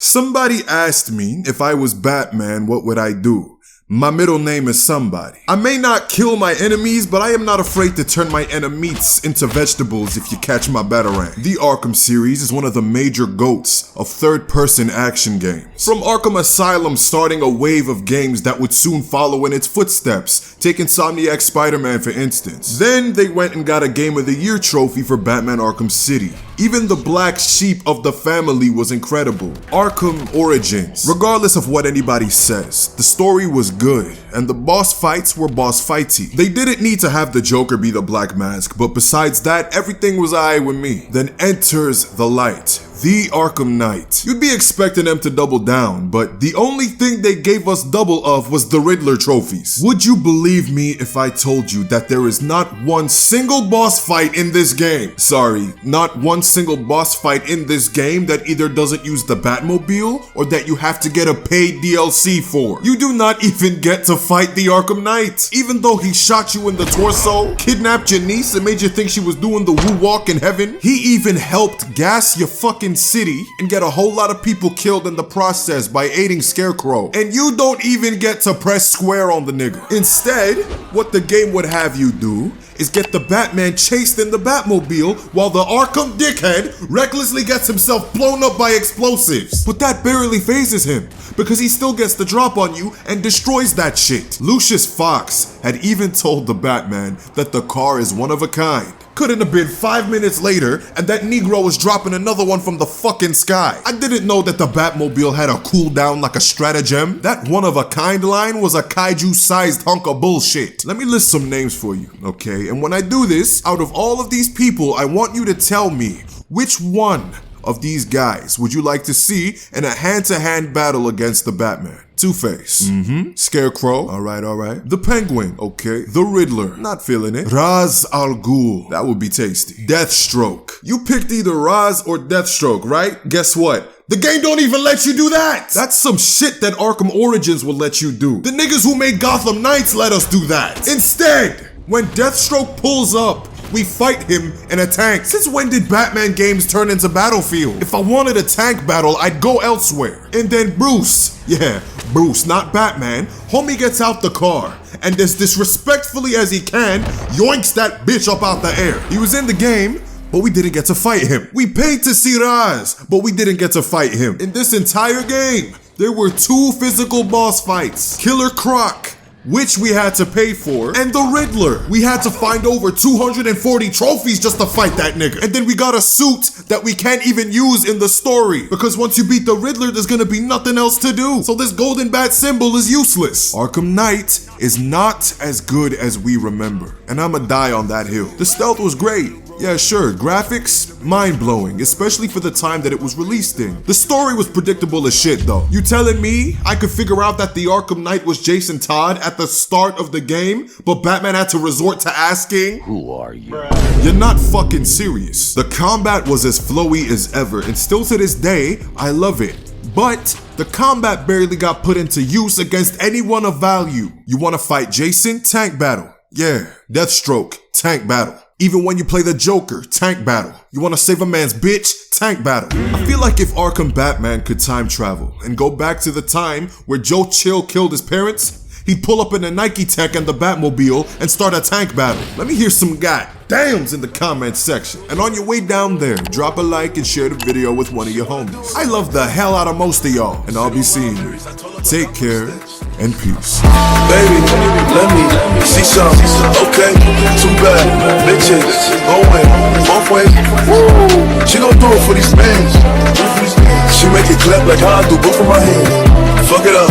Somebody asked me if I was Batman, what would I do? My middle name is Somebody. I may not kill my enemies, but I am not afraid to turn my enemies into vegetables if you catch my batarang. The Arkham series is one of the major GOATs of third-person action games. From Arkham Asylum starting a wave of games that would soon follow in its footsteps, take Insomniac Spider-Man for instance. Then they went and got a Game of the Year trophy for Batman Arkham City. Even the black sheep of the family was incredible. Arkham Origins. Regardless of what anybody says, the story was good, and the boss fights were boss fighty. They didn't need to have the Joker be the Black Mask, but besides that, everything was alright with me. Then enters the light. The Arkham Knight. You'd be expecting them to double down, but the only thing they gave us double of was the Riddler trophies. Would you believe me if I told you that there is not one single boss fight in this game? Sorry, not one single boss fight in this game that either doesn't use the Batmobile or that you have to get a paid DLC for. You do not even get to fight the Arkham Knight. Even though he shot you in the torso, kidnapped your niece and made you think she was doing the woo walk in heaven, he even helped gas your fucking city and get a whole lot of people killed in the process by aiding Scarecrow. And you don't even get to press square on the nigga. Instead, what the game would have you do is get the Batman chased in the Batmobile while the Arkham dickhead recklessly gets himself blown up by explosives. But that barely phases him, because he still gets the drop on you and destroys that shit. Lucius Fox had even told the Batman that the car is one of a kind. Couldn't have been 5 minutes later and that Negro was dropping another one from the fucking sky. I didn't know that the Batmobile had a cooldown like a stratagem. That one-of-a-kind line was a kaiju-sized hunk of bullshit. Let me list some names for you, okay? And when I do this, out of all of these people, I want you to tell me which one of these guys would you like to see in a hand-to-hand battle against the Batman? Two-Face. Scarecrow. Alright. The Penguin. Okay. The Riddler. Not feeling it. Ra's al Ghul. That would be tasty. Deathstroke. You picked either Ra's or Deathstroke, right? Guess what? The game don't even let you do that! That's some shit that Arkham Origins will let you do. The niggas who made Gotham Knights let us do that. Instead, when Deathstroke pulls up, we fight him in a tank. Since when did Batman games turn into Battlefield? If I wanted a tank battle, I'd go elsewhere. And then Bruce, not Batman, homie gets out the car and as disrespectfully as he can, yoinks that bitch up out the air. He was in the game, but we didn't get to fight him. We paid to see Raz, but we didn't get to fight him. In this entire game, there were 2 physical boss fights. Killer Croc, which we had to pay for, and the Riddler. We had to find over 240 trophies just to fight that nigga. And then we got a suit that we can't even use in the story, because once you beat the Riddler, there's gonna be nothing else to do. So this golden bat symbol is useless. Arkham Knight is not as good as we remember, and I'ma die on that hill. The stealth was great. Yeah, sure, graphics, mind-blowing, especially for the time that it was released in. The story was predictable as shit though. You telling me I could figure out that the Arkham Knight was Jason Todd at the start of the game, but Batman had to resort to asking, "Who are you?" You're not fucking serious. The combat was as flowy as ever, and still to this day, I love it. But the combat barely got put into use against anyone of value. You wanna fight Jason? Tank battle. Yeah, Deathstroke, tank battle. Even when you play the Joker, tank battle. You wanna save a man's bitch? Tank battle. I feel like if Arkham Batman could time travel and go back to the time where Joe Chill killed his parents, he'd pull up in a Nike Tech and the Batmobile and start a tank battle. Let me hear some goddams in the comments section. And on your way down there, drop a like and share the video with one of your homies. I love the hell out of most of y'all, and I'll be seeing you. Take care and peace. Baby, let me see some. Okay, too bad. Bitches going both ways. She gon' do it for these fans. She make it clap like how I do both of my hands. Fuck it up.